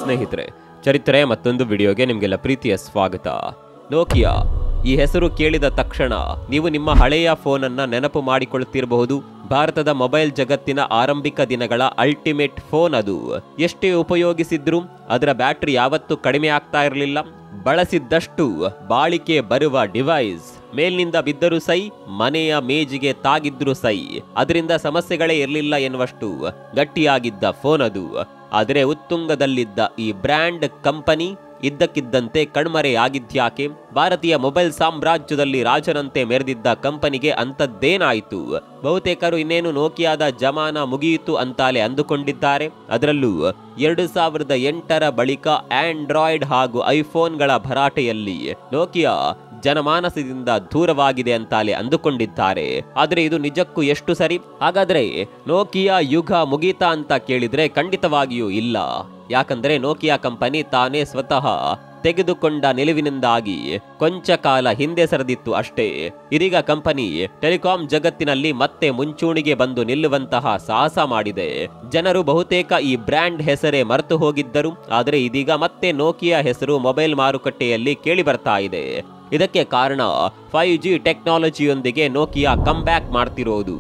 ಸ್ನೇಹಿತರೆ, ಚರಿತ್ರೆ ಮತ್ತೊಂದು ವಿಡಿಯೋಗೆ ನಿಮಗೆಲ್ಲ ಪ್ರೀತಿಯ ಸ್ವಾಗತ. ನೋಕಿಯಾ ಈ ಹೆಸರು ಕೇಳಿದ ತಕ್ಷಣ ನೀವು ನಿಮ್ಮ ಹಳೆಯ ಫೋನನ್ನು ನೆನಪು ಮಾಡಿಕೊಳ್ಳುತ್ತಿರಬಹುದು. ಭಾರತದ ಮೊಬೈಲ್ ಜಗತ್ತಿನ ಆರಂಭಿಕ ದಿನಗಳ ಅಲ್ಟಿಮೇಟ್ ಫೋನ್ ಅದು. ಎಷ್ಟೇ ಉಪಯೋಗಿಸಿದ್ರೂ ಅದರ ಬ್ಯಾಟರಿ ಯಾವತ್ತೂ ಕಡಿಮೆ ಆಗ್ತಾ ಇರಲಿಲ್ಲ. ಬಳಸಿದ್ದಷ್ಟು ಬಾಳಿಕೆ ಬರುವ ಡಿವೈಸ್. ಮೇಲ್ನಿಂದ ಬಿದ್ದರೂ ಸೈ, ಮನೆಯ ಮೇಜಿಗೆ ತಾಗಿದ್ರು ಸೈ, ಅದರಿಂದ ಸಮಸ್ಯೆಗಳೇ ಇರಲಿಲ್ಲ ಎನ್ನುವಷ್ಟು ಗಟ್ಟಿಯಾಗಿದ್ದ ಫೋನ್ ಅದು. ಆದರೆ ಉತ್ತುಂಗದಲ್ಲಿದ್ದ ಈ ಬ್ರ್ಯಾಂಡ್ ಕಂಪನಿ ಇದ್ದಕ್ಕಿದ್ದಂತೆ ಕಣ್ಮರೆಯಾಗಿದ್ಯಾಕೆ? ಭಾರತೀಯ ಮೊಬೈಲ್ ಸಾಮ್ರಾಜ್ಯದಲ್ಲಿ ರಾಜನಂತೆ ಮೆರೆದಿದ್ದ ಕಂಪನಿಗೆ ಅಂಥದ್ದೇನಾಯಿತು? ಬಹುತೇಕರು ಇನ್ನೇನು ನೋಕಿಯಾದ ಜಮಾನ ಮುಗಿಯಿತು ಅಂತಾಲೆ ಅಂದುಕೊಂಡಿದ್ದಾರೆ. ಅದರಲ್ಲೂ 2008ರ ಬಳಿಕ ಆಂಡ್ರಾಯ್ಡ್ ಹಾಗೂ ಐಫೋನ್ಗಳ ಭರಾಟೆಯಲ್ಲಿ ನೋಕಿಯಾ ಜನಮಾನಸದಿಂದ ದೂರವಾಗಿದೆ ಅಂತಾಲೆ ಅಂದುಕೊಂಡಿದ್ದಾರೆ. ಆದರೆ ಇದು ನಿಜಕ್ಕೂ ಎಷ್ಟು ಸರಿ? ಹಾಗಾದ್ರೆ ನೋಕಿಯಾ ಯುಗ ಮುಗೀತಾ ಅಂತ ಕೇಳಿದ್ರೆ ಖಂಡಿತವಾಗಿಯೂ ಇಲ್ಲ. ಯಾಕಂದ್ರೆ ನೋಕಿಯಾ ಕಂಪನಿ ತಾನೇ ಸ್ವತಃ ತೆಗೆದುಕೊಂಡ ನಿಲುವಿನಿಂದಾಗಿ ಕೊಂಚ ಕಾಲ ಹಿಂದೆ ಸರಿದಿತ್ತು ಅಷ್ಟೇ. ಇದೀಗ ಕಂಪನಿ ಟೆಲಿಕಾಂ ಜಗತ್ತಿನಲ್ಲಿ ಮತ್ತೆ ಮುಂಚೂಣಿಗೆ ಬಂದು ನಿಲ್ಲುವಂತಹ ಸಾಹಸ ಮಾಡಿದೆ. ಜನರು ಬಹುತೇಕ ಈ ಬ್ರ್ಯಾಂಡ್ ಹೆಸರೇ ಮರೆತು ಹೋಗಿದ್ದರು. ಆದರೆ ಇದೀಗ ಮತ್ತೆ ನೋಕಿಯಾ ಹೆಸರು ಮೊಬೈಲ್ ಮಾರುಕಟ್ಟೆಯಲ್ಲಿ ಕೇಳಿ ಬರ್ತಾ ಇದೆ. ಇದಕ್ಕೆ ಕಾರಣ 5G ಟೆಕ್ನಾಲಜಿಯೊಂದಿಗೆ ನೋಕಿಯಾ ಕಮ್ಬ್ಯಾಕ್ ಮಾಡ್ತಿರೋದು.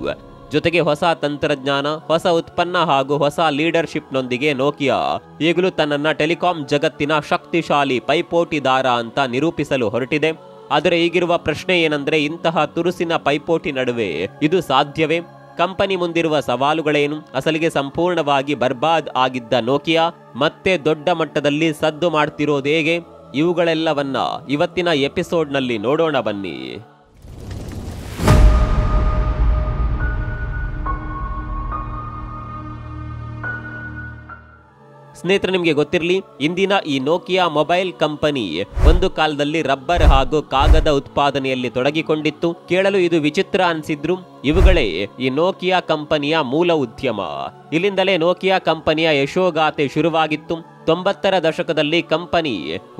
ಜೊತೆಗೆ ಹೊಸ ತಂತ್ರಜ್ಞಾನ, ಹೊಸ ಉತ್ಪನ್ನ ಹಾಗೂ ಹೊಸ ಲೀಡರ್ಶಿಪ್ನೊಂದಿಗೆ ನೋಕಿಯಾ ಈಗಲೂ ತನ್ನನ್ನ ಟೆಲಿಕಾಂ ಜಗತ್ತಿನ ಶಕ್ತಿಶಾಲಿ ಪೈಪೋಟಿದಾರ ಅಂತ ನಿರೂಪಿಸಲು ಹೊರಟಿದೆ. ಆದರೆ ಈಗಿರುವ ಪ್ರಶ್ನೆ ಏನಂದ್ರೆ, ಇಂತಹ ತುರುಸಿನ ಪೈಪೋಟಿ ನಡುವೆ ಇದು ಸಾಧ್ಯವೇ? ಕಂಪನಿ ಮುಂದಿರುವ ಸವಾಲುಗಳೇನು? ಅಸಲಿಗೆ ಸಂಪೂರ್ಣವಾಗಿ ಬರ್ಬಾದ್ ಆಗಿದ್ದ ನೋಕಿಯಾ ಮತ್ತೆ ದೊಡ್ಡ ಮಟ್ಟದಲ್ಲಿ ಸದ್ದು ಮಾಡ್ತಿರೋದೇಗೆ? ಇವುಗಳೆಲ್ಲವನ್ನ ಇವತ್ತಿನ ಎಪಿಸೋಡ್ನಲ್ಲಿ ನೋಡೋಣ ಬನ್ನಿ. ಸ್ನೇಹಿತರೆ, ನಿಮಗೆ ಗೊತ್ತಿರಲಿ, ಇಂದಿನ ಈ ನೋಕಿಯಾ ಮೊಬೈಲ್ ಕಂಪನಿ ಒಂದು ಕಾಲದಲ್ಲಿ ರಬ್ಬರ್ ಹಾಗೂ ಕಾಗದ ಉತ್ಪಾದನೆಯಲ್ಲಿ ತೊಡಗಿಕೊಂಡಿತ್ತು. ಕೇಳಲು ಇದು ವಿಚಿತ್ರ ಅನ್ಸಿದ್ರು ಇವುಗಳೇ ಈ ನೋಕಿಯಾ ಕಂಪನಿಯ ಮೂಲ ಉದ್ಯಮ. ಇಲ್ಲಿಂದಲೇ ನೋಕಿಯಾ ಕಂಪನಿಯ ಯಶೋಗಾಥೆ ಶುರುವಾಗಿತ್ತು. 90ರ ದಶಕದಲ್ಲಿ ಕಂಪನಿ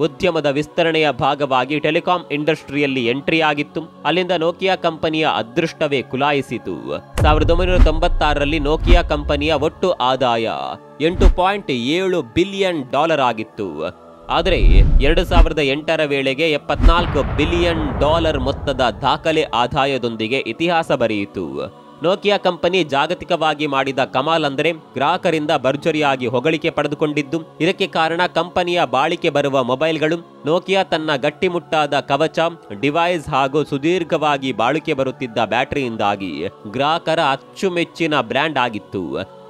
ಉದ್ಯಮದ ವಿಸ್ತರಣೆಯ ಭಾಗವಾಗಿ ಟೆಲಿಕಾಂ ಇಂಡಸ್ಟ್ರಿಯಲ್ಲಿ ಎಂಟ್ರಿ ಆಗಿತ್ತು. ಅಲ್ಲಿಂದ ನೋಕಿಯಾ ಕಂಪನಿಯ ಅದೃಷ್ಟವೇ ಕುಲಾಯಿಸಿತು. 1996ರಲ್ಲಿ ನೋಕಿಯಾ ಕಂಪನಿಯ ಒಟ್ಟು ಆದಾಯ $8.7 ಬಿಲಿಯನ್ ಆಗಿತ್ತು. ಆದರೆ 2008ರ ವೇಳೆಗೆ $74 ಬಿಲಿಯನ್ ಮೊತ್ತದ ದಾಖಲೆ ಆದಾಯದೊಂದಿಗೆ ಇತಿಹಾಸ ಬರೆಯಿತು. ನೋಕಿಯಾ ಕಂಪನಿ ಜಾಗತಿಕವಾಗಿ ಮಾಡಿದ ಕಮಾಲ್ ಅಂದ್ರೆ ಗ್ರಾಹಕರಿಂದ ಭರ್ಜರಿಯಾಗಿ ಹೊಗಳಿಕೆ ಪಡೆದುಕೊಂಡಿದ್ದು. ಇದಕ್ಕೆ ಕಾರಣ ಕಂಪನಿಯ ಬಾಳಿಕೆ ಬರುವ ಮೊಬೈಲ್ಗಳು. ನೋಕಿಯಾ ತನ್ನ ಗಟ್ಟಿಮುಟ್ಟಾದ ಕವಚ, ಡಿವೈಸ್ ಹಾಗೂ ಸುದೀರ್ಘವಾಗಿ ಬಾಳಿಕೆ ಬರುತ್ತಿದ್ದ ಬ್ಯಾಟರಿಯಿಂದಾಗಿ ಗ್ರಾಹಕರ ಅಚ್ಚುಮೆಚ್ಚಿನ ಬ್ರ್ಯಾಂಡ್ ಆಗಿತ್ತು.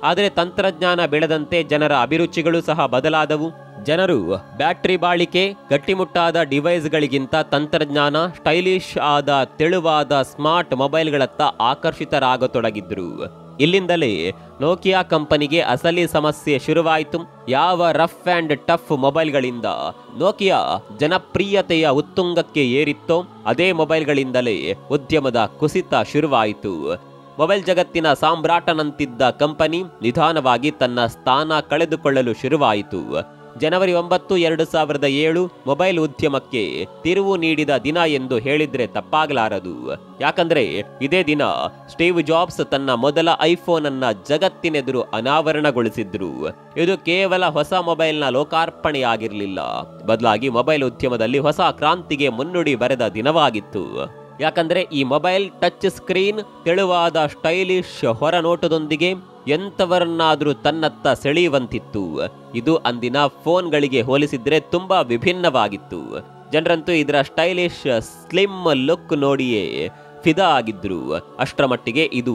ಆದರೆ ತಂತ್ರಜ್ಞಾನ ಬೆಳೆದಂತೆ ಜನರ ಅಭಿರುಚಿಗಳು ಸಹ ಬದಲಾದವು. ಜನರು ಬ್ಯಾಟರಿ ಬಾಳಿಕೆ, ಗಟ್ಟಿಮುಟ್ಟಾದ ಡಿವೈಸ್ಗಳಿಗಿಂತ ತಂತ್ರಜ್ಞಾನ, ಸ್ಟೈಲಿಶ್ ಆದ ತೆಳುವಾದ ಸ್ಮಾರ್ಟ್ ಮೊಬೈಲ್ಗಳತ್ತ ಆಕರ್ಷಿತರಾಗತೊಡಗಿದ್ರು. ಇಲ್ಲಿಂದಲೇ ನೋಕಿಯಾ ಕಂಪನಿಗೆ ಅಸಲಿ ಸಮಸ್ಯೆ ಶುರುವಾಯಿತು. ಯಾವ ರಫ್ ಅಂಡ್ ಟಫ್ ಮೊಬೈಲ್ಗಳಿಂದ ನೋಕಿಯಾ ಜನಪ್ರಿಯತೆಯ ಉತ್ತುಂಗಕ್ಕೆ ಏರಿತ್ತೋ ಅದೇ ಮೊಬೈಲ್ಗಳಿಂದಲೇ ಉದ್ಯಮದ ಕುಸಿತ ಶುರುವಾಯಿತು. ಮೊಬೈಲ್ ಜಗತ್ತಿನ ಸಾಮ್ರಾಟನಂತಿದ್ದ ಕಂಪನಿ ನಿಧಾನವಾಗಿ ತನ್ನ ಸ್ಥಾನ ಕಳೆದುಕೊಳ್ಳಲು ಶುರುವಾಯಿತು. ಜನವರಿ 9, 2007 ಮೊಬೈಲ್ ಉದ್ಯಮಕ್ಕೆ ತಿರುವು ನೀಡಿದ ದಿನ ಎಂದು ಹೇಳಿದ್ರೆ ತಪ್ಪಾಗಲಾರದು. ಯಾಕಂದ್ರೆ ಇದೇ ದಿನ ಸ್ಟೀವ್ ಜಾಬ್ಸ್ ತನ್ನ ಮೊದಲ ಐಫೋನ್ ಅನ್ನ ಜಗತ್ತಿನೆದುರು ಅನಾವರಣಗೊಳಿಸಿದ್ರು. ಇದು ಕೇವಲ ಹೊಸ ಮೊಬೈಲ್ನ ಲೋಕಾರ್ಪಣೆಯಾಗಿರಲಿಲ್ಲ, ಬದಲಾಗಿ ಮೊಬೈಲ್ ಉದ್ಯಮದಲ್ಲಿ ಹೊಸ ಕ್ರಾಂತಿಗೆ ಮುನ್ನುಡಿ ಬರೆದ ದಿನವಾಗಿತ್ತು. ಯಾಕಂದ್ರೆ ಈ ಮೊಬೈಲ್ ಟಚ್ ಸ್ಕ್ರೀನ್, ತೆಳುವಾದ ಸ್ಟೈಲಿಶ್ ಹೊರನೋಟದೊಂದಿಗೆ ಎಂಥವರನ್ನಾದ್ರೂ ತನ್ನತ್ತ ಸೆಳೆಯುವಂತಿತ್ತು. ಇದು ಅಂದಿನ ಫೋನ್ಗಳಿಗೆ ಹೋಲಿಸಿದ್ರೆ ತುಂಬಾ ವಿಭಿನ್ನವಾಗಿತ್ತು. ಜನರಂತೂ ಇದರ ಸ್ಟೈಲಿಶ್ ಸ್ಲಿಮ್ ಲುಕ್ ನೋಡಿಯೇ ಫಿದಾ ಆಗಿದ್ರು. ಅಷ್ಟರ ಮಟ್ಟಿಗೆ ಇದು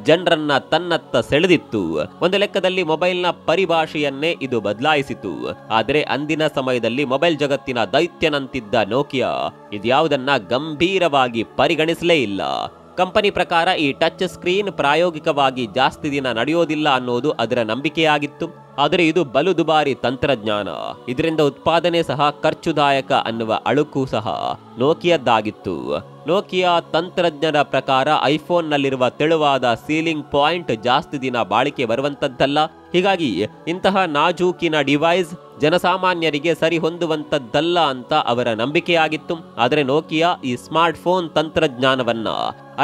ಜನರನ್ನ ತನ್ನತ್ತ ಸೆಳೆದಿತ್ತು. ಒಂದು ಲೆಕ್ಕದಲ್ಲಿ ಮೊಬೈಲ್ನ ಪರಿಭಾಷೆಯನ್ನೇ ಇದು ಬದಲಾಯಿಸಿತು. ಆದರೆ ಅಂದಿನ ಸಮಯದಲ್ಲಿ ಮೊಬೈಲ್ ಜಗತ್ತಿನ ದೈತ್ಯನಂತಿದ್ದ ನೋಕಿಯಾ ಇದ್ಯಾವುದನ್ನ ಗಂಭೀರವಾಗಿ ಪರಿಗಣಿಸಲೇ ಇಲ್ಲ. ಕಂಪನಿ ಪ್ರಕಾರ ಈ ಟಚ್ ಸ್ಕ್ರೀನ್ ಪ್ರಾಯೋಗಿಕವಾಗಿ ಜಾಸ್ತಿ ದಿನ ನಡೆಯೋದಿಲ್ಲ ಅನ್ನೋದು ಅದರ ನಂಬಿಕೆಯಾಗಿತ್ತು. ಆದರೆ ಇದು ಬಲು ದುಬಾರಿ ತಂತ್ರಜ್ಞಾನ, ಇದರಿಂದ ಉತ್ಪಾದನೆ ಸಹ ಖರ್ಚುದಾಯಕ ಅನ್ನುವ ಅಳುಕು ಸಹ ನೋಕಿಯದ್ದಾಗಿತ್ತು. ನೋಕಿಯಾ ತಂತ್ರಜ್ಞರ ಪ್ರಕಾರ ಐಫೋನ್ನಲ್ಲಿರುವ ತೆಳುವಾದ ಸೀಲಿಂಗ್ ಪಾಯಿಂಟ್ ಜಾಸ್ತಿ ದಿನ ಬಾಳಿಕೆ ಬರುವಂತದ್ದಲ್ಲ. ಹೀಗಾಗಿ ಇಂತಹ ನಾಜೂಕಿನ ಡಿವೈಸ್ ಜನಸಾಮಾನ್ಯರಿಗೆ ಸರಿ ಹೊಂದುವಂತದ್ದಲ್ಲ ಅಂತ ಅವರ ನಂಬಿಕೆಯಾಗಿತ್ತು. ಆದರೆ ನೋಕಿಯಾ ಈ ಸ್ಮಾರ್ಟ್ ಫೋನ್ ತಂತ್ರಜ್ಞಾನವನ್ನ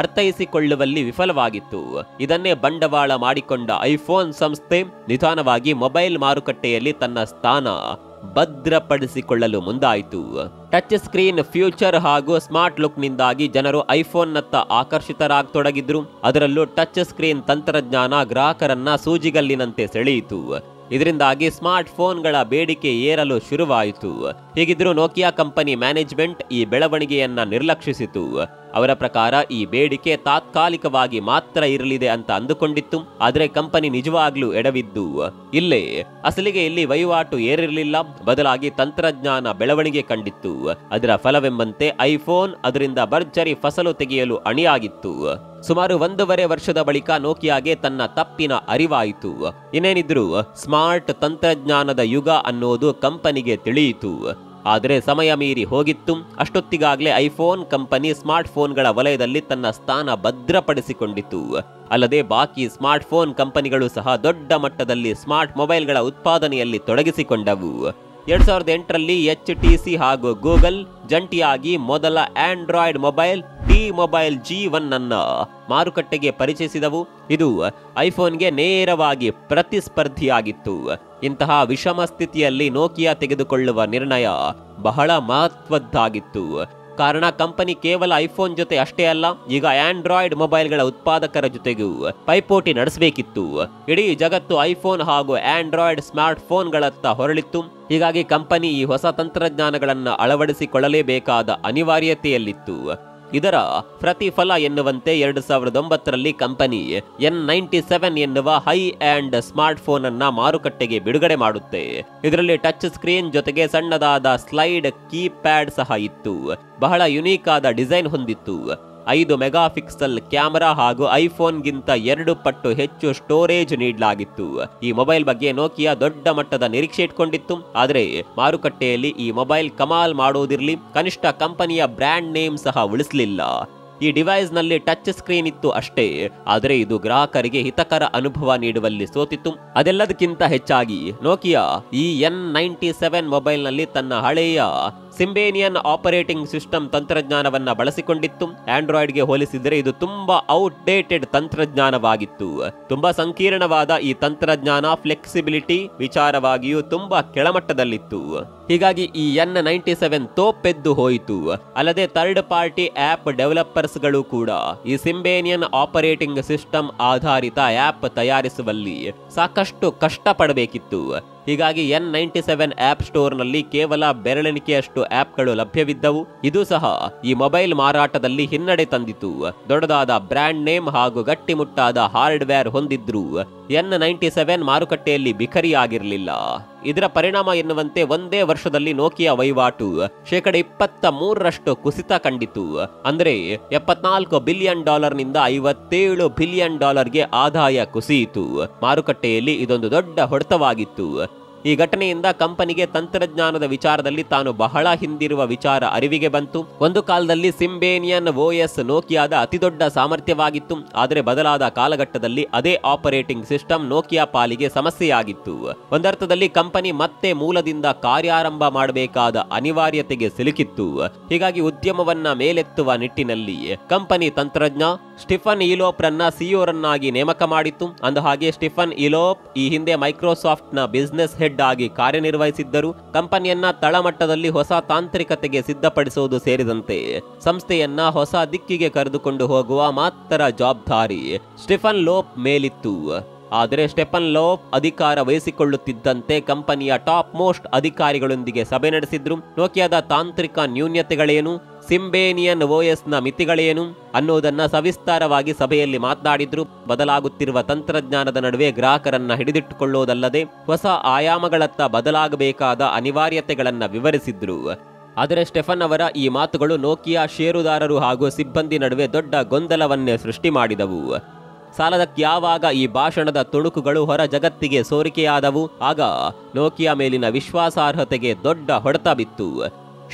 ಅರ್ಥೈಸಿಕೊಳ್ಳುವಲ್ಲಿ ವಿಫಲವಾಗಿತ್ತು. ಇದನ್ನೇ ಬಂಡವಾಳ ಮಾಡಿಕೊಂಡ ಐಫೋನ್ ಸಂಸ್ಥೆ ನಿಧಾನವಾಗಿ ಮೊಬೈಲ್ ಮಾರುಕಟ್ಟೆಯಲ್ಲಿ ತನ್ನ ಸ್ಥಾನ ಭದ್ರಪಡಿಸಿಕೊಳ್ಳಲು ಮುಂದಾಯಿತು. ಟಚ್ ಸ್ಕ್ರೀನ್ ಫ್ಯೂಚರ್ ಹಾಗೂ ಸ್ಮಾರ್ಟ್ ಲುಕ್ ನಿಂದಾಗಿ ಜನರು ಐಫೋನ್ನತ್ತ ಆಕರ್ಷಿತರಾಗತೊಡಗಿದ್ರು. ಅದರಲ್ಲೂ ಟಚ್ ಸ್ಕ್ರೀನ್ ತಂತ್ರಜ್ಞಾನ ಗ್ರಾಹಕರನ್ನ ಸೂಜಿಗಲ್ಲಿನಂತೆ ಸೆಳೆಯಿತು. ಇದರಿಂದಾಗಿ ಸ್ಮಾರ್ಟ್ ಫೋನ್ಗಳ ಬೇಡಿಕೆ ಏರಲು ಶುರುವಾಯಿತು. ಹೀಗಿದ್ರೂ ನೋಕಿಯಾ ಕಂಪನಿ ಮ್ಯಾನೇಜ್ಮೆಂಟ್ ಈ ಬೆಳವಣಿಗೆಯನ್ನ ನಿರ್ಲಕ್ಷಿಸಿತು. ಅವರ ಪ್ರಕಾರ ಈ ಬೇಡಿಕೆ ತಾತ್ಕಾಲಿಕವಾಗಿ ಮಾತ್ರ ಇರಲಿದೆ ಅಂತ ಅಂದುಕೊಂಡಿತ್ತು. ಆದರೆ ಕಂಪನಿ ನಿಜವಾಗ್ಲೂ ಎಡವಿದ್ದು ಇಲ್ಲೇ. ಅಸಲಿಗೆ ಇಲ್ಲಿ ವಹಿವಾಟು ಏರಿರಲಿಲ್ಲ, ಬದಲಾಗಿ ತಂತ್ರಜ್ಞಾನ ಬೆಳವಣಿಗೆ ಕಂಡಿತ್ತು. ಅದರ ಫಲವೆಂಬಂತೆ ಐಫೋನ್ ಅದರಿಂದ ಭರ್ಜರಿ ಫಸಲು ತೆಗೆಯಲು ಅಣಿಯಾಗಿತ್ತು. ಸುಮಾರು 1.5 ವರ್ಷದ ಬಳಿಕ ನೋಕಿಯಾಗೆ ತನ್ನ ತಪ್ಪಿನ ಅರಿವಾಯಿತು. ಇನ್ನೇನಿದ್ರು ಸ್ಮಾರ್ಟ್ ತಂತ್ರಜ್ಞಾನದ ಯುಗ ಅನ್ನೋದು ಕಂಪನಿಗೆ ತಿಳಿಯಿತು. ಆದರೆ ಸಮಯ ಮೀರಿ ಹೋಗಿತ್ತು. ಅಷ್ಟೊತ್ತಿಗಾಗಲೇ ಐಫೋನ್ ಕಂಪನಿ ಸ್ಮಾರ್ಟ್ ಫೋನ್ಗಳ ವಲಯದಲ್ಲಿ ತನ್ನ ಸ್ಥಾನ ಭದ್ರಪಡಿಸಿಕೊಂಡಿತು. ಅಲ್ಲದೆ ಬಾಕಿ ಸ್ಮಾರ್ಟ್ ಫೋನ್ ಕಂಪನಿಗಳು ಸಹ ದೊಡ್ಡ ಮಟ್ಟದಲ್ಲಿ ಸ್ಮಾರ್ಟ್ ಮೊಬೈಲ್ಗಳ ಉತ್ಪಾದನೆಯಲ್ಲಿ ತೊಡಗಿಸಿಕೊಂಡವು. 2008ರಲ್ಲಿ HTC ಹಾಗೂ ಗೂಗಲ್ ಜಂಟಿಯಾಗಿ ಮೊದಲ ಆಂಡ್ರಾಯ್ಡ್ ಮೊಬೈಲ್ T-Mobile G1 ಅನ್ನ ಮಾರುಕಟ್ಟೆಗೆ ಪರಿಚಯಿಸಿದವು. ಇದು ಐಫೋನ್ಗೆ ನೇರವಾಗಿ ಪ್ರತಿಸ್ಪರ್ಧಿಯಾಗಿತ್ತು. ಇಂತಹ ವಿಷಮ ಸ್ಥಿತಿಯಲ್ಲಿ ನೋಕಿಯಾ ತೆಗೆದುಕೊಳ್ಳುವ ನಿರ್ಣಯ ಬಹಳ ಮಹತ್ವದ್ದಾಗಿತ್ತು. ಕಾರಣ ಕಂಪನಿ ಕೇವಲ ಐಫೋನ್ ಜೊತೆ ಅಷ್ಟೇ ಅಲ್ಲ, ಈಗ ಆಂಡ್ರಾಯ್ಡ್ ಮೊಬೈಲ್ಗಳ ಉತ್ಪಾದಕರ ಜೊತೆಗೂ ಪೈಪೋಟಿ ನಡೆಸಬೇಕಿತ್ತು. ಇಡೀ ಜಗತ್ತು ಐಫೋನ್ ಹಾಗೂ ಆಂಡ್ರಾಯ್ಡ್ ಸ್ಮಾರ್ಟ್ ಫೋನ್ಗಳತ್ತ ಹೊರಳಿತ್ತು. ಹೀಗಾಗಿ ಕಂಪನಿ ಈ ಹೊಸ ತಂತ್ರಜ್ಞಾನಗಳನ್ನು ಅಳವಡಿಸಿಕೊಳ್ಳಲೇಬೇಕಾದ ಅನಿವಾರ್ಯತೆಯಲ್ಲಿತ್ತು. ಇದರ ಪ್ರತಿಫಲ ಎನ್ನುವಂತೆ 2009ರಲ್ಲಿ ಕಂಪನಿ N97 ಎನ್ನುವ ಹೈ ಆಂಡ್ ಸ್ಮಾರ್ಟ್ ಫೋನ್ ಅನ್ನ ಮಾರುಕಟ್ಟೆಗೆ ಬಿಡುಗಡೆ ಮಾಡುತ್ತೆ. ಇದರಲ್ಲಿ ಟಚ್ ಸ್ಕ್ರೀನ್ ಜೊತೆಗೆ ಸಣ್ಣದಾದ ಸ್ಲೈಡ್ ಕೀಪ್ಯಾಡ್ ಸಹ ಇತ್ತು. ಬಹಳ ಯುನೀಕ್ ಆದ ಡಿಸೈನ್ ಹೊಂದಿತ್ತು. 5 ಮೆಗಾಪಿಕ್ಸೆಲ್ ಕ್ಯಾಮೆರಾ ಹಾಗೂ ಐಫೋನ್ಗಿಂತ 2 ಪಟ್ಟು ಹೆಚ್ಚು ಸ್ಟೋರೇಜ್ ನೀಡಲಾಗಿತ್ತು. ಈ ಮೊಬೈಲ್ ಬಗ್ಗೆ ನೋಕಿಯಾ ದೊಡ್ಡ ಮಟ್ಟದ ನಿರೀಕ್ಷೆ ಇಟ್ಕೊಂಡಿತ್ತು. ಆದರೆ ಮಾರುಕಟ್ಟೆಯಲ್ಲಿ ಈ ಮೊಬೈಲ್ ಕಮಾಲ್ ಮಾಡೋದಿರ್ಲಿ, ಕನಿಷ್ಠ ಕಂಪನಿಯ ಬ್ರ್ಯಾಂಡ್ ನೇಮ್ ಸಹ ಉಳಿಸಲಿಲ್ಲ. ಈ ಡಿವೈಸ್ ನಲ್ಲಿ ಟಚ್ ಸ್ಕ್ರೀನ್ ಇತ್ತು ಅಷ್ಟೇ, ಆದರೆ ಇದು ಗ್ರಾಹಕರಿಗೆ ಹಿತಕರ ಅನುಭವ ನೀಡುವಲ್ಲಿ ಸೋತಿತ್ತು. ಅದೆಲ್ಲದಕ್ಕಿಂತ ಹೆಚ್ಚಾಗಿ ನೋಕಿಯಾ ಈ N97 ಮೊಬೈಲ್ ನಲ್ಲಿ ತನ್ನ ಹಳೆಯ ಸಿಂಬೇನಿಯನ್ ಆಪರೇಟಿಂಗ್ ಸಿಸ್ಟಮ್ ತಂತ್ರಜ್ಞಾನವನ್ನ ಬಳಸಿಕೊಂಡಿತ್ತು. ಆಂಡ್ರಾಯ್ಡ್ಗೆ ಹೋಲಿಸಿದರೆ ಇದು ತುಂಬಾ ಔಟ್ಡೇಟೆಡ್ ತಂತ್ರಜ್ಞಾನವಾಗಿತ್ತು. ತುಂಬಾ ಸಂಕೀರ್ಣವಾದ ಈ ತಂತ್ರಜ್ಞಾನ ಫ್ಲೆಕ್ಸಿಬಿಲಿಟಿ ವಿಚಾರವಾಗಿಯೂ ತುಂಬಾ ಕೆಳಮಟ್ಟದಲ್ಲಿತ್ತು. ಹೀಗಾಗಿ ಈ N97 ತೋಪೆದ್ದು ಹೋಯಿತು. ಅಲ್ಲದೆ ಥರ್ಡ್ ಪಾರ್ಟಿ ಆಪ್ ಡೆವಲಪರ್ಸ್ ಗಳು ಕೂಡ ಈ ಸಿಂಬೇನಿಯನ್ ಆಪರೇಟಿಂಗ್ ಸಿಸ್ಟಮ್ ಆಧಾರಿತ ಆಪ್ ತಯಾರಿಸುವಲ್ಲಿ ಸಾಕಷ್ಟು ಕಷ್ಟಪಡಬೇಕಿತ್ತು. ಹೀಗಾಗಿ N97 ಆಪ್ ಸ್ಟೋರ್ ನಲ್ಲಿ ಕೇವಲ ಬೆರಳೆಣಿಕೆಯಷ್ಟು ಆಪ್ಗಳು ಲಭ್ಯವಿದ್ದವು. ಇದು ಸಹ ಈ ಮೊಬೈಲ್ ಮಾರಾಟದಲ್ಲಿ ಹಿನ್ನಡೆ ತಂದಿತು. ದೊಡ್ಡದಾದ ಬ್ರ್ಯಾಂಡ್ ನೇಮ್ ಹಾಗೂ ಗಟ್ಟಿಮುಟ್ಟಾದ ಹಾರ್ಡ್ವೇರ್ ಹೊಂದಿದ್ರು N97 ಮಾರುಕಟ್ಟೆಯಲ್ಲಿ ಬಿಕರಿಯಾಗಿರಲಿಲ್ಲ. ಇದರ ಪರಿಣಾಮ ಎನ್ನುವಂತೆ ಒಂದೇ ವರ್ಷದಲ್ಲಿ ನೋಕಿಯಾ ವಹಿವಾಟು 23% ಕುಸಿತ ಕಂಡಿತು. ಅಂದ್ರೆ $74 ಬಿಲಿಯನ್ ನಿಂದ $57 ಬಿಲಿಯನ್ ಗೆ ಆದಾಯ ಕುಸಿಯಿತು. ಮಾರುಕಟ್ಟೆಯಲ್ಲಿ ಇದೊಂದು ದೊಡ್ಡ ಹೊಡೆತವಾಗಿತ್ತು. ಈ ಘಟನೆಯಿಂದ ಕಂಪನಿಗೆ ತಂತ್ರಜ್ಞಾನದ ವಿಚಾರದಲ್ಲಿ ತಾನು ಬಹಳ ಹಿಂದಿರುವ ವಿಚಾರ ಅರಿವಿಗೆ ಬಂತು. ಒಂದು ಕಾಲದಲ್ಲಿ ಸಿಂಬೇನಿಯನ್ OS ನೋಕಿಯಾದ ಅತಿದೊಡ್ಡ ಸಾಮರ್ಥ್ಯವಾಗಿತ್ತು. ಆದರೆ ಬದಲಾದ ಕಾಲಘಟ್ಟದಲ್ಲಿ ಅದೇ ಆಪರೇಟಿಂಗ್ ಸಿಸ್ಟಮ್ ನೋಕಿಯಾ ಪಾಲಿಗೆ ಸಮಸ್ಯೆಯಾಗಿತ್ತು. ಒಂದರ್ಥದಲ್ಲಿ ಕಂಪನಿ ಮತ್ತೆ ಮೂಲದಿಂದ ಕಾರ್ಯಾರಂಭ ಮಾಡಬೇಕಾದ ಅನಿವಾರ್ಯತೆಗೆ ಸಿಲುಕಿತ್ತು. ಹೀಗಾಗಿ ಉದ್ಯಮವನ್ನ ಮೇಲೆತ್ತುವ ನಿಟ್ಟಿನಲ್ಲಿ ಕಂಪನಿ ತಂತ್ರಜ್ಞ ಸ್ಟಿಫನ್ ಇಲೋಪ್ ರನ್ನ CEO ರನ್ನಾಗಿ ನೇಮಕ ಮಾಡಿತ್ತು. ಅಂದಹಾಗೆ ಸ್ಟಿಫನ್ ಇಲೋಪ್ ಈ ಹಿಂದೆ ಮೈಕ್ರೋಸಾಫ್ಟ್ ನ ಬಿಸಿನೆಸ್ ಹೆಡ್ ಆಗಿ ಕಾರ್ಯನಿರ್ವಹಿಸಿದ್ದರು. ಕಂಪನಿಯನ್ನ ತಳಮಟ್ಟದಲ್ಲಿ ಹೊಸ ತಾಂತ್ರಿಕತೆಗೆ ಸಿದ್ಧಪಡಿಸುವುದು ಸೇರಿದಂತೆ ಸಂಸ್ಥೆಯನ್ನ ಹೊಸ ದಿಕ್ಕಿಗೆ ಕರೆದುಕೊಂಡು ಹೋಗುವ ಮಾತ್ರ ಜವಾಬ್ದಾರಿ ಸ್ಟಿಫನ್ ಲೋಪ್ ಮೇಲಿತ್ತು. ಆದರೆ ಸ್ಟೆಫನ್ ಲೋಪ್ ಅಧಿಕಾರ ವಹಿಸಿಕೊಳ್ಳುತ್ತಿದ್ದಂತೆ ಕಂಪನಿಯ ಟಾಪ್ ಮೋಸ್ಟ್ ಅಧಿಕಾರಿಗಳೊಂದಿಗೆ ಸಭೆ ನಡೆಸಿದ್ರು. ನೋಕಿಯಾದ ತಾಂತ್ರಿಕ ನ್ಯೂನ್ಯತೆಗಳೇನು, ಸಿಂಬೇನಿಯನ್ OS ನ ಮಿತಿಗಳೇನು ಅನ್ನೋದನ್ನ ಸವಿಸ್ತಾರವಾಗಿ ಸಭೆಯಲ್ಲಿ ಮಾತನಾಡಿದ್ರು. ಬದಲಾಗುತ್ತಿರುವ ತಂತ್ರಜ್ಞಾನದ ನಡುವೆ ಗ್ರಾಹಕರನ್ನ ಹಿಡಿದಿಟ್ಟುಕೊಳ್ಳೋದಲ್ಲದೆ ಹೊಸ ಆಯಾಮಗಳತ್ತ ಬದಲಾಗಬೇಕಾದ ಅನಿವಾರ್ಯತೆಗಳನ್ನ ವಿವರಿಸಿದ್ರು. ಆದರೆ ಸ್ಟೆಫನ್ ಅವರ ಈ ಮಾತುಗಳು ನೋಕಿಯಾ ಷೇರುದಾರರು ಹಾಗೂ ಸಿಬ್ಬಂದಿ ನಡುವೆ ದೊಡ್ಡ ಗೊಂದಲವನ್ನೇ ಸೃಷ್ಟಿ ಮಾಡಿದವು. ಸಾಲದಕ್ಯಾವಾಗ ಈ ಭಾಷಣದ ತುಣುಕುಗಳು ಹೊರ ಜಗತ್ತಿಗೆ ಸೋರಿಕೆಯಾದವು. ಆಗ ನೋಕಿಯಾ ಮೇಲಿನ ವಿಶ್ವಾಸಾರ್ಹತೆಗೆ ದೊಡ್ಡ ಹೊಡೆತ ಬಿತ್ತು.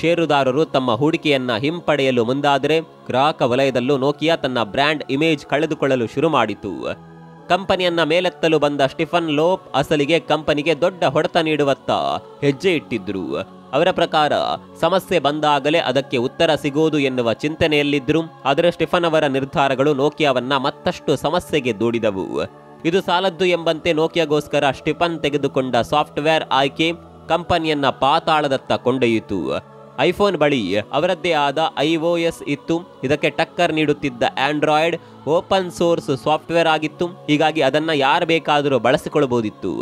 ಷೇರುದಾರರು ತಮ್ಮ ಹೂಡಿಕೆಯನ್ನ ಹಿಂಪಡೆಯಲು ಮುಂದಾದರೆ ಗ್ರಾಹಕ ವಲಯದಲ್ಲೂ ನೋಕಿಯಾ ತನ್ನ ಬ್ರ್ಯಾಂಡ್ ಇಮೇಜ್ ಕಳೆದುಕೊಳ್ಳಲು ಶುರು ಮಾಡಿತು. ಕಂಪನಿಯನ್ನ ಮೇಲೆತ್ತಲು ಬಂದ ಸ್ಟೀಫನ್ ಲೋಪ್ ಅಸಲಿಗೆ ಕಂಪನಿಗೆ ದೊಡ್ಡ ಹೊಡೆತ ನೀಡುವತ್ತ ಹೆಜ್ಜೆ ಇಟ್ಟಿದ್ರು. ಅವರ ಪ್ರಕಾರ ಸಮಸ್ಯೆ ಬಂದಾಗಲೇ ಅದಕ್ಕೆ ಉತ್ತರ ಸಿಗುವುದು ಎನ್ನುವ ಚಿಂತನೆಯಲ್ಲಿದ್ರು. ಆದರೆ ಸ್ಟೀಫನ್ ಅವರ ನಿರ್ಧಾರಗಳು ನೋಕಿಯಾವನ್ನ ಮತ್ತಷ್ಟು ಸಮಸ್ಯೆಗೆ ದೂಡಿದವು. ಇದು ಸಾಲದ್ದು ಎಂಬಂತೆ ನೋಕಿಯಾಗೋಸ್ಕರ ಸ್ಟೀಫನ್ ತೆಗೆದುಕೊಂಡ ಸಾಫ್ಟ್ವೇರ್ ಆಯ್ಕೆ ಕಂಪನಿಯನ್ನ ಪಾತಾಳದತ್ತ ಕೊಂಡೊಯ್ಯಿತು. ಐಫೋನ್ ಬಳಿ ಅವರದ್ದೇ ಆದ iOS ಇತ್ತು. ಇದಕ್ಕೆ ಟಕ್ಕರ್ ನೀಡುತ್ತಿದ್ದ ಆಂಡ್ರಾಯ್ಡ್ ಓಪನ್ ಸೋರ್ಸ್ ಸಾಫ್ಟ್ವೇರ್ ಆಗಿತ್ತು. ಹೀಗಾಗಿ ಅದನ್ನ ಯಾರು ಬೇಕಾದರೂ ಬಳಸಿಕೊಳ್ಳಬಹುದಿತ್ತು.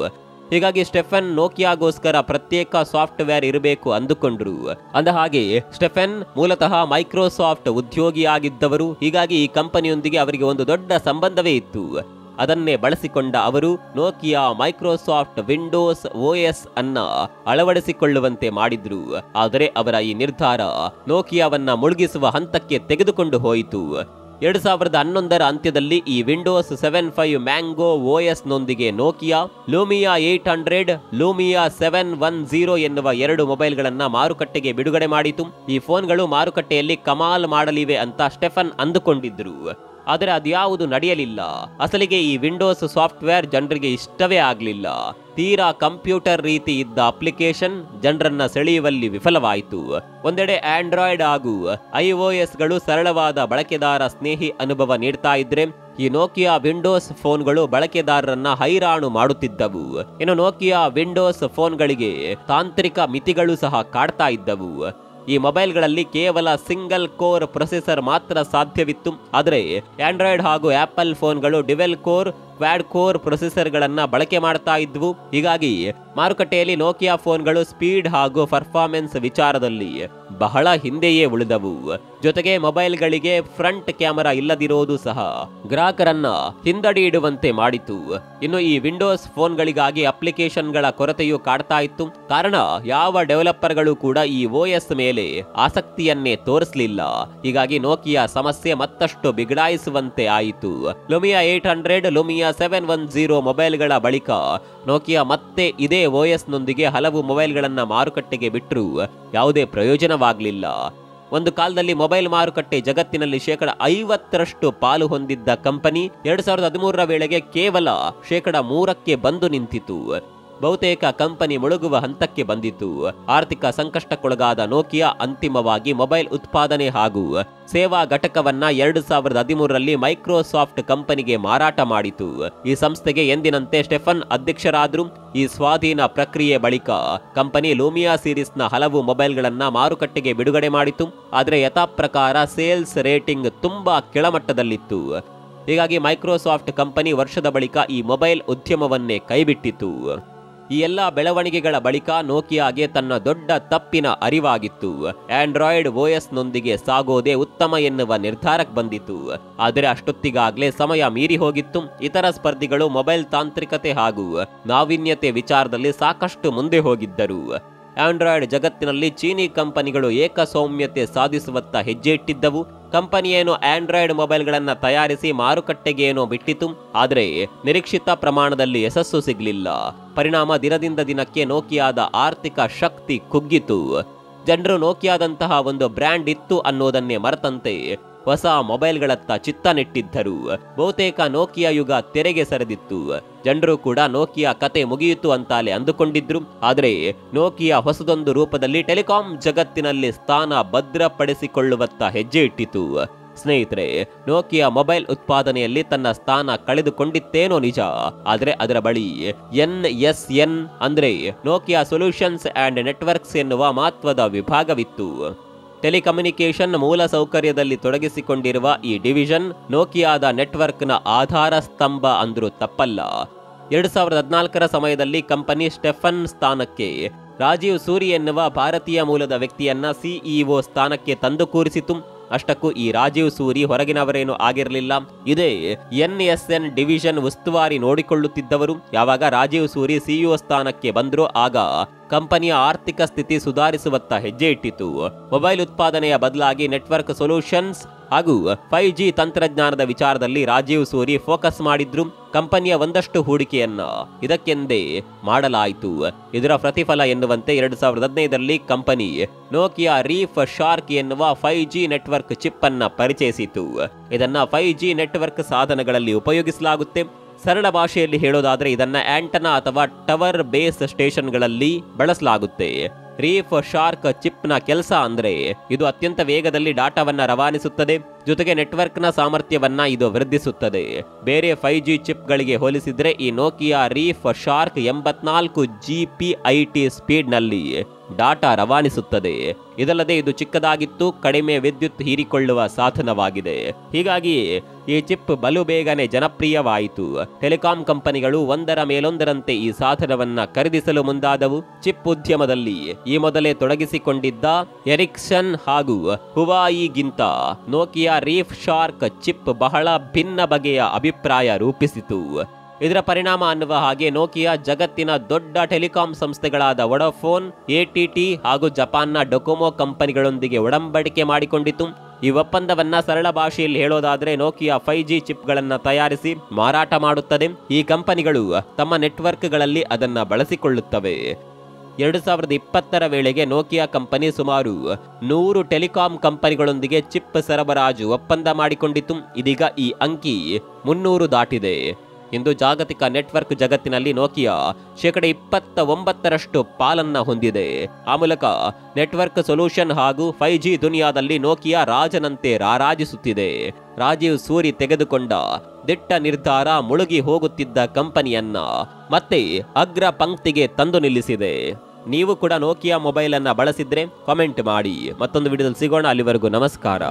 ಹೀಗಾಗಿ ಸ್ಟೆಫನ್ ನೋಕಿಯಾಗೋಸ್ಕರ ಪ್ರತ್ಯೇಕ ಸಾಫ್ಟ್ವೇರ್ ಇರಬೇಕು ಅಂದುಕೊಂಡ್ರು. ಅಂದ ಹಾಗೆ ಸ್ಟೆಫನ್ ಮೂಲತಃ ಮೈಕ್ರೋಸಾಫ್ಟ್ ಉದ್ಯೋಗಿಯಾಗಿದ್ದವರು. ಹೀಗಾಗಿ ಈ ಕಂಪನಿಯೊಂದಿಗೆ ಅವರಿಗೆ ಒಂದು ದೊಡ್ಡ ಸಂಬಂಧವೇ ಇತ್ತು. ಅದನ್ನೇ ಬಳಸಿಕೊಂಡ ಅವರು ನೋಕಿಯಾ ಮೈಕ್ರೋಸಾಫ್ಟ್ ವಿಂಡೋಸ್ OS ಅನ್ನ ಅಳವಡಿಸಿಕೊಳ್ಳುವಂತೆ ಮಾಡಿದ್ರು. ಆದರೆ ಅವರ ಈ ನಿರ್ಧಾರ ನೋಕಿಯಾವನ್ನ ಮುಳುಗಿಸುವ ಹಂತಕ್ಕೆ ತೆಗೆದುಕೊಂಡು ಹೋಯಿತು. 2011ರ ಅಂತ್ಯದಲ್ಲಿ ಈ ವಿಂಡೋಸ್ 7.5 ಮ್ಯಾಂಗೋ OS ನೊಂದಿಗೆ ನೋಕಿಯಾ ಲೂಮಿಯಾ 800, ಲೂಮಿಯಾ 710 ಎನ್ನುವ 2 ಮೊಬೈಲ್ಗಳನ್ನ ಮಾರುಕಟ್ಟೆಗೆ ಬಿಡುಗಡೆ ಮಾಡಿತು. ಈ ಫೋನ್ಗಳು ಮಾರುಕಟ್ಟೆಯಲ್ಲಿ ಕಮಾಲ್ ಮಾಡಲಿವೆ ಅಂತ ಸ್ಟೆಫನ್ ಅಂದುಕೊಂಡಿದ್ರು. ಆದರೆ ಅದ್ಯಾವುದು ನಡೆಯಲಿಲ್ಲ. ಅಸಲಿಗೆ ಈ ವಿಂಡೋಸ್ ಸಾಫ್ಟ್ವೇರ್ ಜನರಿಗೆ ಇಷ್ಟವೇ ಆಗಲಿಲ್ಲ. ತೀರಾ ಕಂಪ್ಯೂಟರ್ ರೀತಿ ಇದ್ದ ಅಪ್ಲಿಕೇಶನ್ ಜನರನ್ನ ಸೆಳೆಯುವಲ್ಲಿ ವಿಫಲವಾಯಿತು. ಒಂದೆಡೆ ಆಂಡ್ರಾಯ್ಡ್ ಹಾಗೂ iOSಗಳು ಸರಳವಾದ ಬಳಕೆದಾರ ಸ್ನೇಹಿ ಅನುಭವ ನೀಡ್ತಾ ಇದ್ರೆ, ಈ ನೋಕಿಯಾ ವಿಂಡೋಸ್ ಫೋನ್ಗಳು ಬಳಕೆದಾರರನ್ನ ಹೈರಾಣು ಮಾಡುತ್ತಿದ್ದವು. ಇನ್ನು ನೋಕಿಯಾ ವಿಂಡೋಸ್ ಫೋನ್ಗಳಿಗೆ ತಾಂತ್ರಿಕ ಮಿತಿಗಳು ಸಹ ಕಾಡ್ತಾ ಇದ್ದವು. ಈ ಮೊಬೈಲ್ಗಳಲ್ಲಿ ಕೇವಲ ಸಿಂಗಲ್ ಕೋರ್ ಪ್ರೊಸೆಸರ್ ಮಾತ್ರ ಸಾಧ್ಯವಿತ್ತು. ಆದರೆ ಆಂಡ್ರಾಯ್ಡ್ ಹಾಗೂ ಆಪಲ್ ಫೋನ್ಗಳು ಡ್ಯುವೆಲ್ ಕೋರ್, ಕ್ವಾಡ್ ಕೋರ್ ಪ್ರೊಸೆಸರ್ಗಳನ್ನ ಬಳಕೆ ಮಾಡ್ತಾ ಇದ್ವು. ಹೀಗಾಗಿ ಮಾರುಕಟ್ಟೆಯಲ್ಲಿ ನೋಕಿಯಾ ಫೋನ್ಗಳು ಸ್ಪೀಡ್ ಹಾಗೂ ಪರ್ಫಾರ್ಮೆನ್ಸ್ ವಿಚಾರದಲ್ಲಿ ಬಹಳ ಹಿಂದೆಯೇ ಉಳಿದವು. ಜೊತೆಗೆ ಮೊಬೈಲ್ಗಳಿಗೆ ಫ್ರಂಟ್ ಕ್ಯಾಮೆರಾ ಇಲ್ಲದಿರೋದು ಸಹ ಗ್ರಾಹಕರನ್ನ ಹಿಂದಡಿ ಇಡುವಂತೆ ಮಾಡಿತು. ಇನ್ನು ಈ ವಿಂಡೋಸ್ ಫೋನ್ಗಳಿಗಾಗಿ ಅಪ್ಲಿಕೇಶನ್ಗಳ ಕೊರತೆಯು ಕಾಡ್ತಾ ಇತ್ತು. ಕಾರಣ ಯಾವ ಡೆವಲಪರ್ಗಳು ಕೂಡ ಈ OS ಮೇಲೆ ಆಸಕ್ತಿಯನ್ನೇ ತೋರಿಸಲಿಲ್ಲ. ಹೀಗಾಗಿ ನೋಕಿಯಾ ಸಮಸ್ಯೆ ಮತ್ತಷ್ಟು ಬಿಗಡಾಯಿಸುವಂತೆ ಆಯಿತು. ಲೂಮಿಯಾ 800, ಲೂಮಿಯಾ 710 ಮೊಬೈಲ್ಗಳ ಬಳಿಕ ನೋಕಿಯಾ ಮತ್ತೆ ಇದೇ OS ನೊಂದಿಗೆ ಹಲವು ಮೊಬೈಲ್ಗಳನ್ನ ಮಾರುಕಟ್ಟೆಗೆ ಬಿಟ್ಟರು ಯಾವುದೇ ಪ್ರಯೋಜನವಾಗಲಿಲ್ಲ. ಒಂದು ಕಾಲದಲ್ಲಿ ಮೊಬೈಲ್ ಮಾರುಕಟ್ಟೆ ಜಗತ್ತಿನಲ್ಲಿ 50% ಪಾಲು ಹೊಂದಿದ್ದ ಕಂಪನಿ 2013ರ ವೇಳೆಗೆ ಕೇವಲ 3% ಬಂದು ನಿಂತಿತು. ಬಹುತೇಕ ಕಂಪನಿ ಮುಳುಗುವ ಹಂತಕ್ಕೆ ಬಂದಿತ್ತು. ಆರ್ಥಿಕ ಸಂಕಷ್ಟಕ್ಕೊಳಗಾದ ನೋಕಿಯಾ ಅಂತಿಮವಾಗಿ ಮೊಬೈಲ್ ಉತ್ಪಾದನೆ ಹಾಗೂ ಸೇವಾ ಘಟಕವನ್ನ 2013ರಲ್ಲಿ ಮೈಕ್ರೋಸಾಫ್ಟ್ ಕಂಪನಿಗೆ ಮಾರಾಟ ಮಾಡಿತು. ಈ ಸಂಸ್ಥೆಗೆ ಎಂದಿನಂತೆ ಸ್ಟೆಫನ್ ಅಧ್ಯಕ್ಷರಾದ್ರು. ಈ ಸ್ವಾಧೀನ ಪ್ರಕ್ರಿಯೆ ಬಳಿಕ ಕಂಪನಿ ಲೂಮಿಯಾ ಸೀರೀಸ್ನ ಹಲವು ಮೊಬೈಲ್ಗಳನ್ನ ಮಾರುಕಟ್ಟೆಗೆ ಬಿಡುಗಡೆ ಮಾಡಿತು. ಆದರೆ ಯಥಾಪ್ರಕಾರ ಸೇಲ್ಸ್ ರೇಟಿಂಗ್ ತುಂಬಾ ಕೆಳಮಟ್ಟದಲ್ಲಿತ್ತು. ಹೀಗಾಗಿ ಮೈಕ್ರೋಸಾಫ್ಟ್ ಕಂಪನಿ ವರ್ಷದ ಬಳಿಕ ಈ ಮೊಬೈಲ್ ಉದ್ಯಮವನ್ನೇ ಕೈಬಿಟ್ಟಿತು. ಈ ಎಲ್ಲ ಬೆಳವಣಿಗೆಗಳ ಬಳಿಕ ನೋಕಿಯಾಗೆ ತನ್ನ ದೊಡ್ಡ ತಪ್ಪಿನ ಅರಿವಾಗಿತ್ತು. ಆಂಡ್ರಾಯ್ಡ್ OS ನೊಂದಿಗೆ ಸಾಗೋದೇ ಉತ್ತಮ ಎನ್ನುವ ನಿರ್ಧಾರಕ್ಕೆ ಬಂದಿತು. ಆದರೆ ಅಷ್ಟೊತ್ತಿಗಾಗಲೇ ಸಮಯ ಮೀರಿ ಹೋಗಿತ್ತು. ಇತರ ಸ್ಪರ್ಧಿಗಳು ಮೊಬೈಲ್ ತಾಂತ್ರಿಕತೆ ಹಾಗೂ ನಾವೀನ್ಯತೆ ವಿಚಾರದಲ್ಲಿ ಸಾಕಷ್ಟು ಮುಂದೆ ಹೋಗಿದ್ದರು. ಆಂಡ್ರಾಯ್ಡ್ ಜಗತ್ತಿನಲ್ಲಿ ಚೀನಿ ಕಂಪನಿಗಳು ಏಕಸೌಮ್ಯತೆ ಸಾಧಿಸುವತ್ತ ಹೆಜ್ಜೆ ಇಟ್ಟಿದ್ದವು. ಕಂಪನಿಯೇನೋ ಆಂಡ್ರಾಯ್ಡ್ ಮೊಬೈಲ್ಗಳನ್ನು ತಯಾರಿಸಿ ಮಾರುಕಟ್ಟೆಗೆ ಏನೋ ಬಿಟ್ಟಿತು. ಆದರೆ ನಿರೀಕ್ಷಿತ ಪ್ರಮಾಣದಲ್ಲಿ ಯಶಸ್ಸು ಸಿಗಲಿಲ್ಲ. ಪರಿಣಾಮ ದಿನದಿಂದ ದಿನಕ್ಕೆ ನೋಕಿಯಾದ ಆರ್ಥಿಕ ಶಕ್ತಿ ಕುಗ್ಗಿತು. ಜನರು ನೋಕಿಯಾದಂತಹ ಒಂದು ಬ್ರ್ಯಾಂಡ್ ಇತ್ತು ಅನ್ನೋದನ್ನೇ ಮರೆತಂತೆ ಹೊಸ ಮೊಬೈಲ್ಗಳತ್ತ ಚಿತ್ತ ನೆಟ್ಟಿದ್ದರು. ಬಹುತೇಕ ನೋಕಿಯಾ ಯುಗ ತೆರೆಗೆ ಸರಿದಿತ್ತು. ಜನರು ಕೂಡ ನೋಕಿಯಾ ಕತೆ ಮುಗಿಯಿತು ಅಂತಾಲೆ ಅಂದುಕೊಂಡಿದ್ರು. ಆದರೆ ನೋಕಿಯಾ ಹೊಸದೊಂದು ರೂಪದಲ್ಲಿ ಟೆಲಿಕಾಂ ಜಗತ್ತಿನಲ್ಲಿ ಸ್ಥಾನ ಭದ್ರಪಡಿಸಿಕೊಳ್ಳುವತ್ತ ಹೆಜ್ಜೆ ಇಟ್ಟಿತು. ಸ್ನೇಹಿತರೆ, ನೋಕಿಯಾ ಮೊಬೈಲ್ ಉತ್ಪಾದನೆಯಲ್ಲಿ ತನ್ನ ಸ್ಥಾನ ಕಳೆದುಕೊಂಡಿತ್ತೇನೋ ನಿಜ. ಆದರೆ ಅದರ ಬಳಿ NSN ಅಂದ್ರೆ ನೋಕಿಯಾ ಸೊಲ್ಯೂಷನ್ಸ್ ಅಂಡ್ ನೆಟ್ವರ್ಕ್ಸ್ ಎನ್ನುವ ಮಹತ್ವದ ವಿಭಾಗವಿತ್ತು. ಟೆಲಿಕಮ್ಯುನಿಕೇಷನ್ ಮೂಲ ಸೌಕರ್ಯದಲ್ಲಿ ತೊಡಗಿಸಿಕೊಂಡಿರುವ ಈ ಡಿವಿಷನ್ ನೋಕಿಯಾದ ನೆಟ್ವರ್ಕ್ನ ಆಧಾರ ಸ್ತಂಭ ಅಂದ್ರೂ ತಪ್ಪಲ್ಲ. 2014ರ ಸಮಯದಲ್ಲಿ ಕಂಪನಿ ಸ್ಟೆಫನ್ ಸ್ಥಾನಕ್ಕೆ ರಾಜೀವ್ ಸೂರಿ ಎನ್ನುವ ಭಾರತೀಯ ಮೂಲದ ವ್ಯಕ್ತಿಯನ್ನ CEO ಸ್ಥಾನಕ್ಕೆ ತಂದು ಕೂರಿಸಿತು. ಅಷ್ಟಕ್ಕೂ ಈ ರಾಜೀವ್ ಸೂರಿ ಹೊರಗಿನವರೇನು ಆಗಿರಲಿಲ್ಲ. ಇದೇ NSN ಡಿವಿಷನ್ ಉಸ್ತುವಾರಿ ನೋಡಿಕೊಳ್ಳುತ್ತಿದ್ದವರು. ಯಾವಾಗ ರಾಜೀವ್ ಸೂರಿ CEO ಸ್ಥಾನಕ್ಕೆ ಬಂದ್ರು ಆಗ ಕಂಪನಿಯ ಆರ್ಥಿಕ ಸ್ಥಿತಿ ಸುಧಾರಿಸುವತ್ತ ಹೆಜ್ಜೆ ಇಟ್ಟಿತು. ಮೊಬೈಲ್ ಉತ್ಪಾದನೆಯ ಬದಲಾಗಿ ನೆಟ್ವರ್ಕ್ ಸೊಲ್ಯೂಷನ್ಸ್ ಹಾಗೂ 5G ತಂತ್ರಜ್ಞಾನದ ವಿಚಾರದಲ್ಲಿ ರಾಜೀವ್ ಸೂರಿ ಫೋಕಸ್ ಮಾಡಿದ್ರು. ಕಂಪನಿಯ ಒಂದಷ್ಟು ಹೂಡಿಕೆಯನ್ನ ಇದಕ್ಕೆಂದೇ ಮಾಡಲಾಯಿತು. ಇದರ ಪ್ರತಿಫಲ ಎನ್ನುವಂತೆ 2015ರಲ್ಲಿ ಕಂಪನಿ ನೋಕಿಯಾ ರೀಫ್ ಶಾರ್ಕ್ ಎನ್ನುವ 5G ನೆಟ್ವರ್ಕ್ ಚಿಪ್ ಅನ್ನ ಪರಿಚಯಿಸಿತು. ಇದನ್ನ 5G ನೆಟ್ವರ್ಕ್ ಸಾಧನಗಳಲ್ಲಿ ಉಪಯೋಗಿಸಲಾಗುತ್ತೆ. ಸರಳ ಭಾಷೆಯಲ್ಲಿ ಹೇಳೋದಾದ್ರೆ ಇದನ್ನ ಆಂಟನಾ ಅಥವಾ ಟವರ್ ಬೇಸ್ ಸ್ಟೇಷನ್ಗಳಲ್ಲಿ ಬಳಸಲಾಗುತ್ತೆ. ರೀಫ್ ಶಾರ್ಕ್ ಚಿಪ್ನ ಕೆಲಸ ಅಂದ್ರೆ ಇದು ಅತ್ಯಂತ ವೇಗದಲ್ಲಿ ಡಾಟಾವನ್ನ ರವಾನಿಸುತ್ತದೆ, ಜೊತೆಗೆ ನೆಟ್ವರ್ಕ್ನ ಸಾಮರ್ಥ್ಯವನ್ನ ಇದು ವೃದ್ಧಿಸುತ್ತದೆ. ಬೇರೆ 5G ಚಿಪ್ಗಳಿಗೆ ಹೋಲಿಸಿದ್ರೆ ಈ ನೋಕಿಯಾ ರೀಫ್ ಶಾರ್ಕ್ 84 GPIT ಸ್ಪೀಡ್ನಲ್ಲಿ ಡಾಟಾ ರವಾನಿಸುತ್ತದೆ. ಇದಲ್ಲದೆ ಇದು ಚಿಕ್ಕದಾಗಿತ್ತು, ಕಡಿಮೆ ವಿದ್ಯುತ್ ಹೀರಿಕೊಳ್ಳುವ ಸಾಧನವಾಗಿದೆ. ಹೀಗಾಗಿ ಈ ಚಿಪ್ ಬಲು ಬೇಗನೆ ಜನಪ್ರಿಯವಾಯಿತು. ಟೆಲಿಕಾಂ ಕಂಪನಿಗಳು ಒಂದರ ಮೇಲೊಂದರಂತೆ ಈ ಸಾಧನವನ್ನ ಖರೀದಿಸಲು ಮುಂದಾದವು. ಚಿಪ್ ಉದ್ಯಮದಲ್ಲಿ ಈ ಮೊದಲೇ ತೊಡಗಿಸಿಕೊಂಡಿದ್ದ ಎರಿಕ್ಸನ್ ಹಾಗೂ ಹುವಾಯಿಗಿಂತ ನೋಕಿಯಾ ರೀಫ್ ಶಾರ್ಕ್ ಚಿಪ್ ಬಹಳ ಭಿನ್ನ ಬಗೆಯ ಅಭಿಪ್ರಾಯ ರೂಪಿಸಿತು. ಇದರ ಪರಿಣಾಮ ಅನ್ನುವ ಹಾಗೆ ನೋಕಿಯಾ ಜಗತ್ತಿನ ದೊಡ್ಡ ಟೆಲಿಕಾಂ ಸಂಸ್ಥೆಗಳಾದ ವೊಡಾಫೋನ್, AT&T ಹಾಗೂ ಜಪಾನ್ನ ಡೊಕೊಮೊ ಕಂಪನಿಗಳೊಂದಿಗೆ ಒಡಂಬಡಿಕೆ ಮಾಡಿಕೊಂಡಿತು. ಈ ಒಪ್ಪಂದವನ್ನ ಸರಳ ಭಾಷೆಯಲ್ಲಿ ಹೇಳೋದಾದ್ರೆ ನೋಕಿಯಾ 5G ಚಿಪ್ಗಳನ್ನು ತಯಾರಿಸಿ ಮಾರಾಟ ಮಾಡುತ್ತದೆ. ಈ ಕಂಪನಿಗಳು ತಮ್ಮ ನೆಟ್ವರ್ಕ್ಗಳಲ್ಲಿ ಅದನ್ನ ಬಳಸಿಕೊಳ್ಳುತ್ತವೆ. 2020ರ ವೇಳೆಗೆ ನೋಕಿಯಾ ಕಂಪನಿ ಸುಮಾರು 100 ಟೆಲಿಕಾಂ ಕಂಪನಿಗಳೊಂದಿಗೆ ಚಿಪ್ ಸರಬರಾಜು ಒಪ್ಪಂದ ಮಾಡಿಕೊಂಡಿತು. ಇದೀಗ ಈ ಅಂಕಿ 300 ದಾಟಿದೆ. ಇಂದು ಜಾಗತಿಕ ನೆಟ್ವರ್ಕ್ ಜಗತ್ತಿನಲ್ಲಿ ನೋಕಿಯಾ 29% ಪಾಲನ್ನ ಹೊಂದಿದೆ. ಆ ಮೂಲಕ ನೆಟ್ವರ್ಕ್ ಸೊಲ್ಯೂಷನ್ ಹಾಗೂ 5G ದುನಿಯಾದಲ್ಲಿ ನೋಕಿಯಾ ರಾಜನಂತೆ ರಾರಾಜಿಸುತ್ತಿದೆ. ರಾಜೀವ್ ಸೂರಿ ತೆಗೆದುಕೊಂಡ ದಿಟ್ಟ ನಿರ್ಧಾರ ಮುಳುಗಿ ಹೋಗುತ್ತಿದ್ದ ಕಂಪನಿಯನ್ನ ಮತ್ತೆ ಅಗ್ರ ಪಂಕ್ತಿಗೆ ತಂದು ನಿಲ್ಲಿಸಿದೆ. ನೀವು ಕೂಡ ನೋಕಿಯಾ ಮೊಬೈಲ್ ಅನ್ನ ಬಳಸಿದ್ರೆ ಕಾಮೆಂಟ್ ಮಾಡಿ. ಮತ್ತೊಂದು ವಿಡಿಯೋದಲ್ಲಿ ಸಿಗೋಣ. ಅಲ್ಲಿವರೆಗೂ ನಮಸ್ಕಾರ.